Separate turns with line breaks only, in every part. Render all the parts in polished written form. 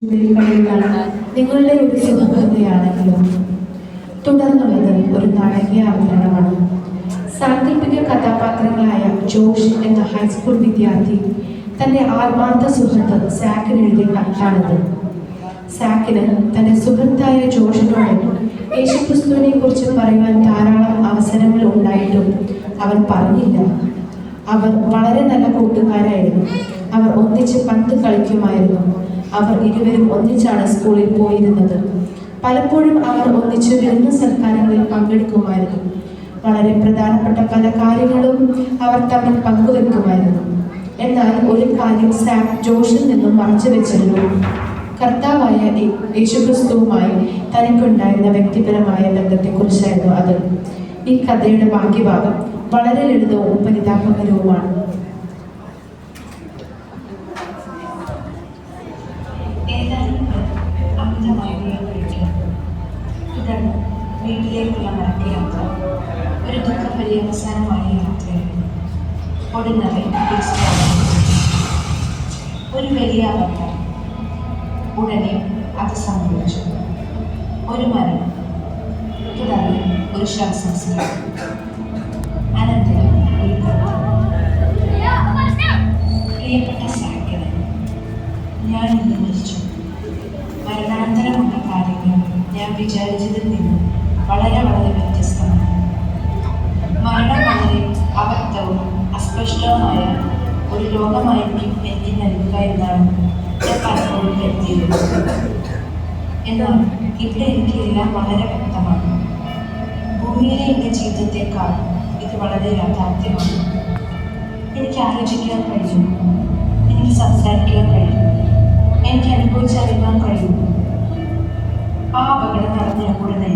കഴിയുന്നതാണ് നിങ്ങളുടെ ഒരു സുഖകഥയാണെങ്കിലും തുടർന്നുള്ളത് ഒരു നാടകീയ അവതരണമാണ്. സാങ്കല്പിക കഥാപാത്രങ്ങളായ ജോഷ് എന്ന ഹൈസ്കൂൾ വിദ്യാർത്ഥി തന്റെ ആത്മാർത്ഥ സുഹൃത്ത് സാക്കിന് എഴുതിയ കത്താണിത്. സാക്കിന് തന്റെ സുഹൃത്തായ ജോഷിനോട് യേശുക്രിസ്തുവിനെ കുറിച്ച് പറയുവാൻ ധാരാളം അവസരങ്ങൾ ഉണ്ടായിട്ടും അവൻ പറഞ്ഞില്ല. അവർ വളരെ നല്ല കൂട്ടുകാരായിരുന്നു. അവർ ഒന്നിച്ച് പന്ത് കളിക്കുമായിരുന്നു. അവർ ഇരുവരും ഒന്നിച്ചാണ് സ്കൂളിൽ പോയിരുന്നത്. പലപ്പോഴും അവർ ഒന്നിച്ച് വിരുന്ന് സൽക്കാരങ്ങളിൽ പങ്കെടുക്കുമായിരുന്നു. വളരെ പ്രധാനപ്പെട്ട പല കാര്യങ്ങളും അവർ തമ്മിൽ പങ്കുവെക്കുമായിരുന്നു. എന്നാൽ ഒരു കാര്യം സാം ജോഷിൽ നിന്നും മറച്ചു വെച്ചിരുന്നു. കർത്താവായ യേശുക്രിസ്തുവുമായി തനിക്കുണ്ടായിരുന്ന വ്യക്തിപരമായ ബന്ധത്തെക്കുറിച്ചായിരുന്നു അത്. ഈ കഥയുടെ ബാക്കി ഭാഗം വളരെ ലളിതവും പരിതാപകരവുമാണ്.
തുടർന്ന് വീട്ടിലേക്കുള്ള മടക്കയാത്ര ഒരു ദുഃഖപര്യവസാനമായ യാത്രയായിരുന്നു. ഒടുങ്ങവെ ഒരു വലിയ അപകടം. ഉടനെ അത് സംഭവിച്ചു. ഒരു മരണം, തുടർന്ന് ഒരു ശവസംസ്കാരം, അനന്തരം ഒരു കത്ത്. പ്രിയപ്പെട്ട സാക്കിന്, ഞാൻ ഇന്ന് മരിച്ചു. മരണാനന്തരമുള്ള കാര്യങ്ങൾ ഞാൻ വിചാരിച്ചതിൽ നിന്ന് വളരെ വ്യത്യസ്തമാണ്. മരണം വളരെ അബദ്ധവും അസ്പഷ്ടവുമായ ഒരു ലോകമായിരിക്കും എനിക്ക് നൽകുക എന്നാണ് ഞാൻ പലപ്പോഴും കരുതിയിരുന്നത്. എന്നാൽ ഇവിടെ എനിക്ക് എല്ലാം വളരെ വ്യക്തമാണ്. ഭൂമിയിലെ എൻ്റെ ജീവിതത്തെക്കാൾ ഇത് വളരെ യാഥാർത്ഥ്യമാണ്. എനിക്ക് ആലോചിക്കാൻ കഴിയും, എനിക്ക് സംസാരിക്കാൻ കഴിയും, എനിക്ക് അനുഭവിച്ചറിയാൻ കഴിയും. ആ അപകടം നടന്ന ഉടനെ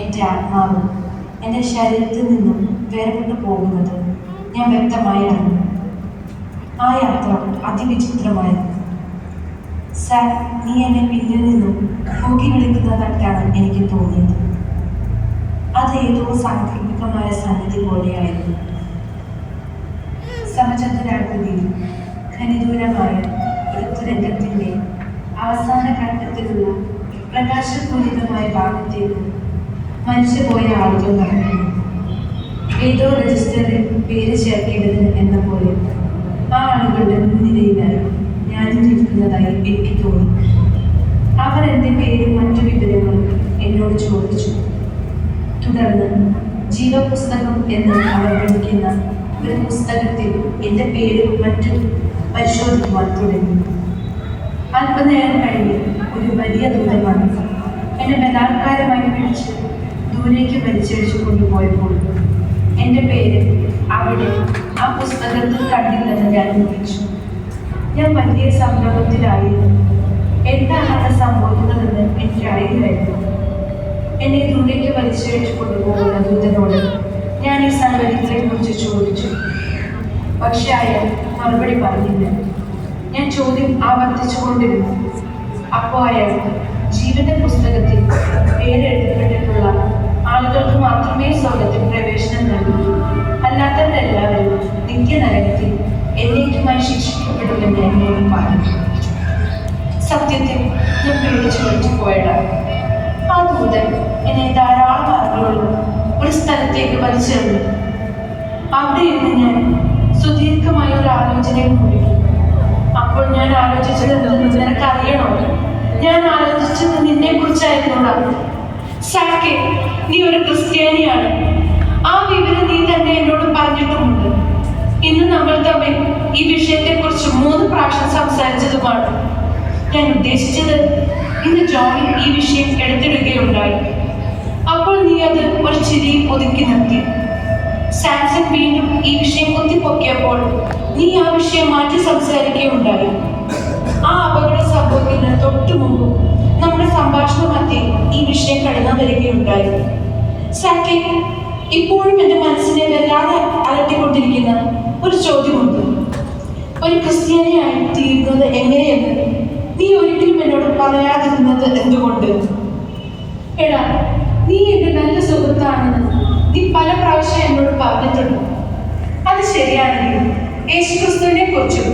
എൻ്റെ ആത്മാവ് എൻ്റെ ശരീരത്തിൽ നിന്നും വേർപെട്ടു പോകുന്നത് ഞാൻ വ്യക്തമായി അറിഞ്ഞു. ആ യാത്ര അതിവിചിത്രമായിരുന്നു. സാർ, നീ എന്നെ പിന്നിൽ നിന്നും നോക്കി വിളിക്കുന്നതായിട്ടാണ് എനിക്ക് തോന്നിയത്. അത് ഏതോ സാങ്കല്പികമായ സന്നിധി പോലെയായിരുന്നു. സമചന്ദ്രാകൃതിയിൽ ഘനദൂരമായ ഒരു തുരങ്കത്തിൻ്റെ അവസാന ഘട്ടത്തിലുള്ള പ്രകാശപൂരിതമായ ഭാഗത്തേക്ക് മരിച്ചുപോയ ആളുകൾ നടക്കുന്നു. ഏതോ രജിസ്റ്ററിൽ പേര് ചേർക്കേണ്ടതിന് എന്ന പോലെ ആ ആളുകളുടെ മുൻനിരയിലായി ഞാനും നിൽക്കുന്നതായി എനിക്ക് തോന്നി. അവർ എൻ്റെ പേരും മറ്റു വിവരങ്ങളും എന്നോട് ചോദിച്ചു. തുടർന്ന് ജീവപുസ്തകം എന്ന് അവർ വിളിക്കുന്ന ഒരു പുസ്തകത്തിൽ എൻ്റെ പേരും മറ്റും പരിശോധിക്കുവാൻ തുടങ്ങി. അല്പനേരം കഴിഞ്ഞ് ഒരു വലിയ ദൂതമാണ് എന്നെ ബലാത്കാരമായി പിടിച്ച് ദൂരേക്ക് വലിച്ചടിച്ചു കൊണ്ടുപോയപ്പോൾ എൻ്റെ പേര് അവിടെ ആ പുസ്തകത്തിൽ കണ്ടില്ലെന്ന് ഞാൻ ഊഹിച്ചു. ഞാൻ വലിയ സംരംഭത്തിലായിരുന്നു. എന്താണ് അവിടെ സംഭവിക്കുന്നതെന്ന് എനിക്ക് അറിയില്ലായിരുന്നു. എന്നെ ദൂരേക്ക് വലിച്ചടിച്ചു കൊണ്ടുപോകുന്ന ദൂതനോട് ഞാൻ ഈ സംഗതികളെ കുറിച്ച് ചോദിച്ചു. പക്ഷെ അയാൾ മറുപടി പറഞ്ഞില്ല. ഞാൻ ചോദ്യം ആവർത്തിച്ചു കൊണ്ടിരുന്നു. അപ്പോൾ അയാൾ ജീവന്റെ പുസ്തകത്തിൽ പേരെഴുതപ്പെട്ടിട്ടുള്ള ആളുകൾക്ക് മാത്രമേ സ്വർഗത്തിൽ പ്രവേശനം നൽകൂ, അല്ലാത്തവരെല്ലാവരും നിത്യനരകത്തിൽ എന്നേക്കുമായി ശിക്ഷിക്കപ്പെടുമെന്ന് എന്നോട് പറഞ്ഞു. സത്യത്തിൽ ഞാൻ പേടിച്ചു വിളിച്ചു പോയതാണ്. ആ ദൂതൻ എന്നെ ധാരാളം ആളുകളോട് ഒരു സ്ഥലത്തേക്ക് വലിച്ചെറിഞ്ഞു. അവിടെ ഇരുന്ന് ഞാൻ സുദീർഘമായ ഒരു ആലോചനയിൽ കൂടി. അപ്പോൾ ഞാൻ ആലോചിച്ചത് നിനക്കറിയണോ? ഞാൻ ആലോചിച്ചത് നിന്നെ കുറിച്ചായിരുന്നോടാ. സാക്കെ, നീ ഒരു ക്രിസ്ത്യാനിയാണ്. ആ വിവരം നീ തന്നെ എന്നോട് പറഞ്ഞിട്ടുമുണ്ട്. ഇന്ന് നമ്മൾ തമ്മിൽ ഈ വിഷയത്തെക്കുറിച്ച് 3 പ്രാവശ്യം സംസാരിച്ചതുമാണ്. ഞാൻ ഉദ്ദേശിച്ചത് ഇന്ന് ജോണി ഈ വിഷയം എടുത്തിടുകയുണ്ടായി. അപ്പോൾ നീ അത് ഒരു ചിരിയിൽ ഒതുക്കി നിർത്തി. സാംസൺ വീണ്ടും ഈ വിഷയം കുത്തിപ്പൊക്കിയപ്പോൾ നീ ആ വിഷയം മാറ്റി സംസാരിക്കുകയുണ്ടായി. ആ അപകടം സംഭവിക്കുന്നതിന് തൊട്ടു മുമ്പ് നമ്മുടെ സംഭാഷണ മധ്യേ ഈ വിഷയം കടന്നു വരികയുണ്ടായി. സാക്കെ, ഇപ്പോഴും എൻ്റെ മനസ്സിനെ വല്ലാതെ അലട്ടിക്കൊണ്ടിരിക്കുന്ന ഒരു ചോദ്യമുണ്ട്. ഒരു ക്രിസ്ത്യാനിയായി തീരുന്നത് എങ്ങനെയെന്ന് നീ ഒരിക്കലും എന്നോട് പറയാതിരുന്നത് എന്തുകൊണ്ട്? എടാ, നീ എൻ്റെ നല്ല സുഹൃത്താണെന്ന് നീ പല പ്രാവശ്യം എന്നോട് പറഞ്ഞിട്ടുണ്ട്. അത് ശരിയാണെങ്കിൽ യേശുക്രിസ്തുവിനെ കുറിച്ചും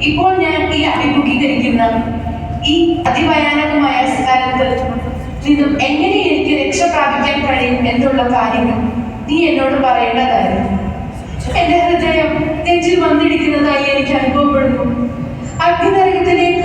ഇപ്പോൾ ഞാൻ ഈ അഭിമുഖീകരിക്കുന്ന
ഈ അതിഭയാനകമായ സ്ഥലത്ത് നിന്നും എങ്ങനെ എനിക്ക് രക്ഷ പ്രാപിക്കാൻ കഴിയും എന്നുള്ള കാര്യങ്ങൾ നീ എന്നോട് പറയേണ്ടതായിരുന്നു. എന്റെ ഹൃദയം നെഞ്ചിൽ വന്നിരിക്കുന്നതായി എനിക്ക് അനുഭവപ്പെടുന്നു. അഗ്നിനരകത്തിലേക്ക്